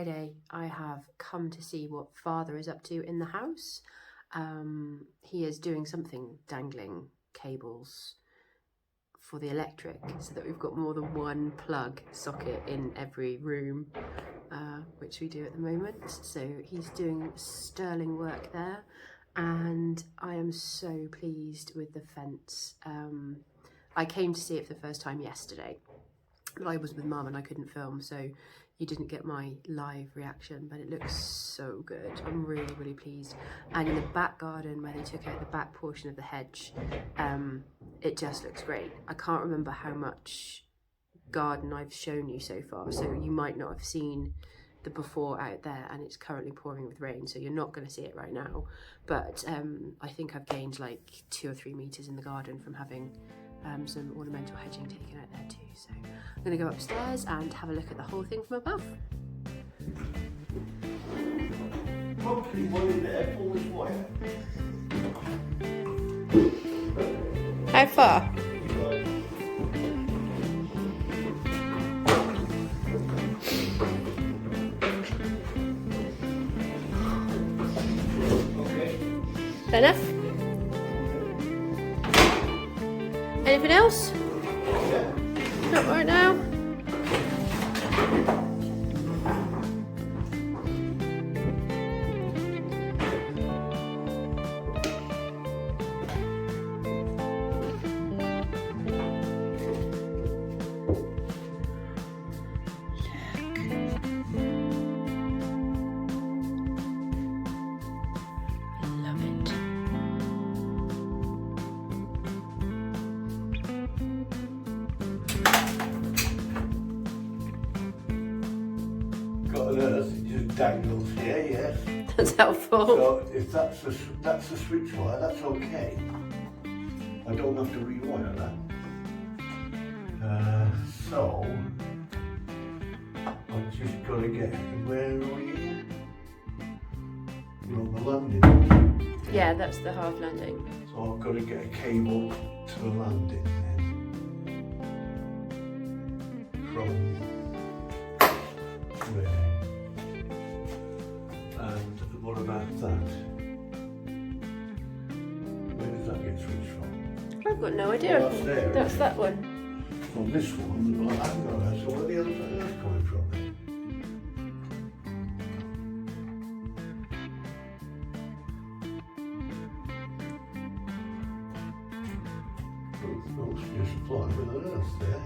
Friday, I have come to see what Father is up to in the house. He is doing something, dangling cables for the electric, so that we've got more than one plug socket in every room, which we do at the moment. So he's doing sterling work there, and I am so pleased with the fence. I came to see it for the first time yesterday, but I was with Mum and I couldn't film, so you didn't get my live reaction, but it looks so good. I'm really, really pleased. And in the back garden, where they took out the back portion of the hedge, it just looks great. I can't remember how much garden I've shown you so far, so you might not have seen the before out there, and it's currently pouring with rain, so you're not going to see it right now. But I think I've gained like 2 or 3 meters in the garden from having some ornamental hedging taken out there too. So I'm going to go upstairs and have a look at the whole thing from above. Probably one in there, all this wire. How far? Okay. Enough? Anything else? Yeah. Not right now. Got an earth, it just dangles here, yes. That's helpful. So if that's the switch wire, that's okay. I don't have to rewire that. So I've just got to get, where are we here? We're on the landing. Yeah, that's the half landing. So I've got to get a cable to the landing then. From where? And what about that? Where does that get switched from? I've got no idea. Well, that's there, That's isn't that one. From this one, well, I haven't got that, so where the other earth coming from then? There must be a supply with an earth there.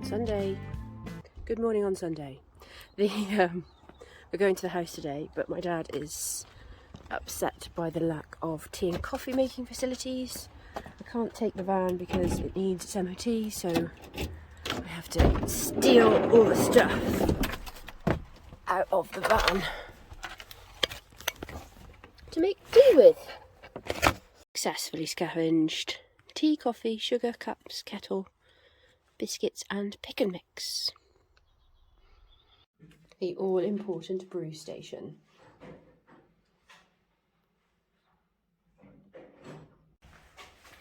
Sunday. Good morning on Sunday. We're going to the house today, but my dad is upset by the lack of tea and coffee making facilities. I can't take the van because it needs its MOT, so I have to steal all the stuff out of the van to make tea with. Successfully scavenged tea, coffee, sugar, cups, kettle, biscuits and pick and mix. The all-important brew station.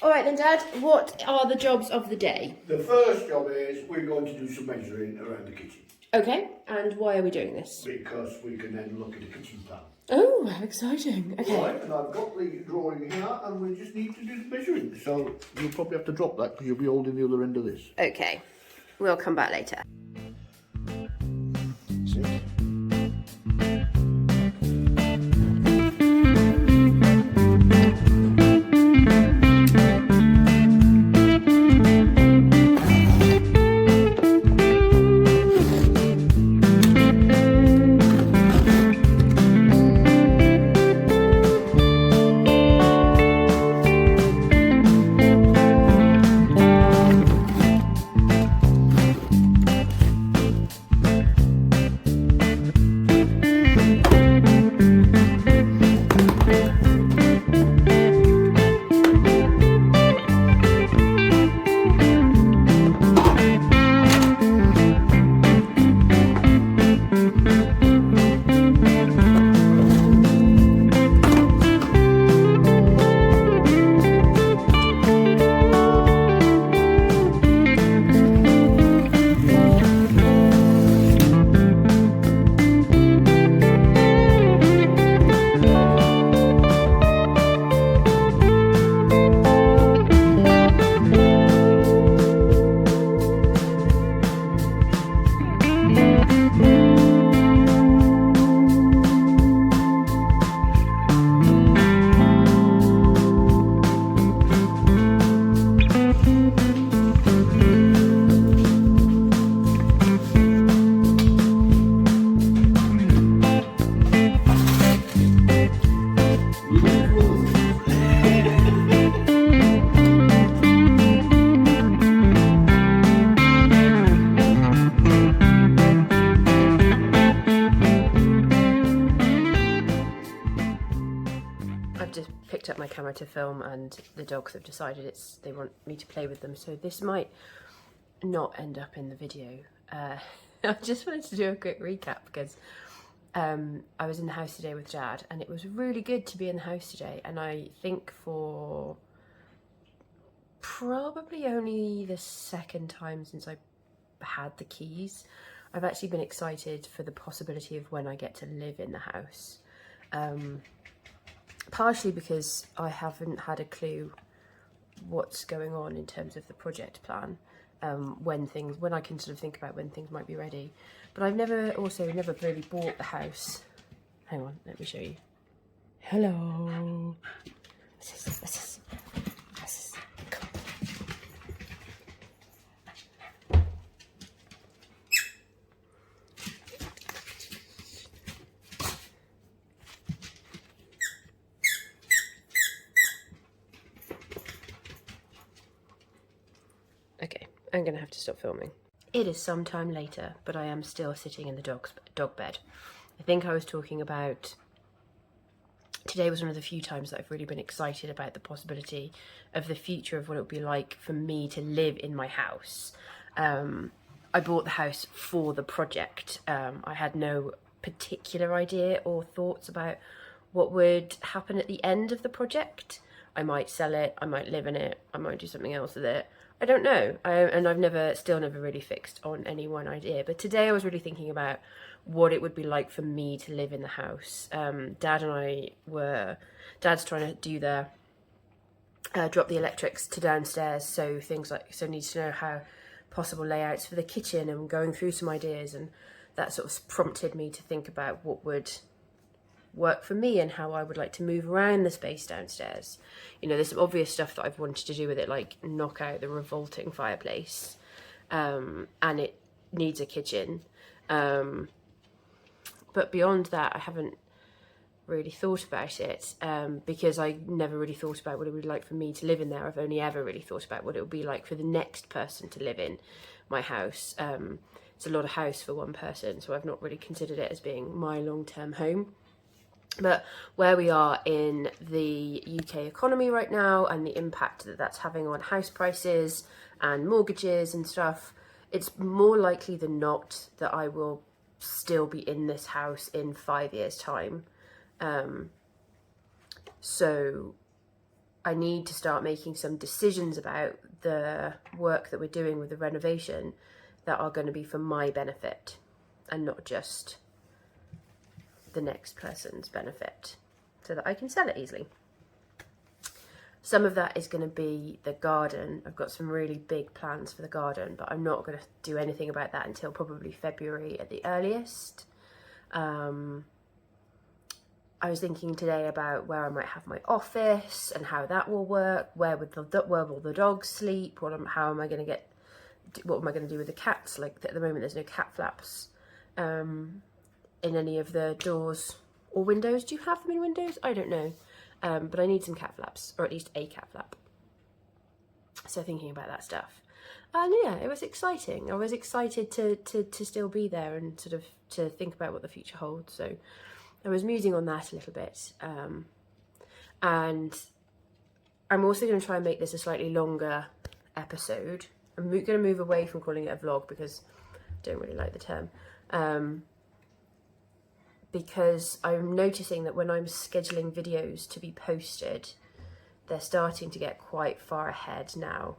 Alright then, Dad, what are the jobs of the day? The first job is we're going to do some measuring around the kitchen. Okay, and why are we doing this? Because we can then look at the kitchen plan. Oh, how exciting. Okay. Right, and I've got the drawing here and we just need to do the measuring. So you'll probably have to drop that because you'll be holding the other end of this. Okay, we'll come back later. See? picked up my camera to film, and the dogs have decided they want me to play with them, so this might not end up in the video. I just wanted to do a quick recap because I was in the house today with Dad, and it was really good to be in the house today, and I think for probably only the second time since I had the keys, I've actually been excited for the possibility of when I get to live in the house. Partially because I haven't had a clue what's going on in terms of the project plan, when I can sort of think about when things might be ready. But I've never really bought the house. Hang on, let me show you. Hello. This is. Come on. Okay, I'm gonna have to stop filming. It is some time later, but I am still sitting in the dog bed. I think I was talking about, today was one of the few times that I've really been excited about the possibility of the future of what it would be like for me to live in my house. I bought the house for the project. I had no particular idea or thoughts about what would happen at the end of the project. I might sell it, I might live in it, I might do something else with it. I don't know, and I've still never really fixed on any one idea. But today I was really thinking about what it would be like for me to live in the house. Dad's trying to do drop the electrics to downstairs, so needs to know how possible layouts for the kitchen, and going through some ideas, and that sort of prompted me to think about what would work for me and how I would like to move around the space downstairs. You know, there's some obvious stuff that I've wanted to do with it, like knock out the revolting fireplace, and it needs a kitchen. But beyond that, I haven't really thought about it, because I never really thought about what it would be like for me to live in there. I've only ever really thought about what it would be like for the next person to live in my house. It's a lot of house for one person, so I've not really considered it as being my long-term home. But where we are in the UK economy right now, and the impact that that's having on house prices and mortgages and stuff, it's more likely than not that I will still be in this house in 5 years' time. So I need to start making some decisions about the work that we're doing with the renovation that are going to be for my benefit and not just the next person's benefit, so that I can sell it easily. Some of that is going to be the garden. I've got some really big plans for the garden, but I'm not going to do anything about that until probably February at the earliest. I was thinking today about where I might have my office and how that will work. Where will the dogs sleep? What am I going to do with the cats? Like, at the moment there's no cat flaps in any of the doors or windows. Do you have them in windows? I don't know. But I need some cat flaps, or at least a cat flap. So thinking about that stuff. And yeah, it was exciting. I was excited to still be there and sort of to think about what the future holds. So I was musing on that a little bit. And I'm also going to try and make this a slightly longer episode. I'm going to move away from calling it a vlog because I don't really like the term. Because I'm noticing that when I'm scheduling videos to be posted, they're starting to get quite far ahead now.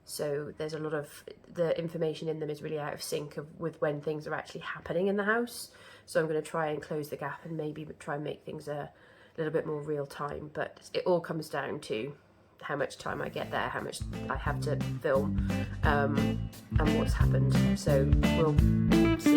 So there's a lot of, the information in them is really out of sync with when things are actually happening in the house. So I'm going to try and close the gap and maybe try and make things a little bit more real time. But it all comes down to how much time I get there, how much I have to film, and what's happened. So we'll see.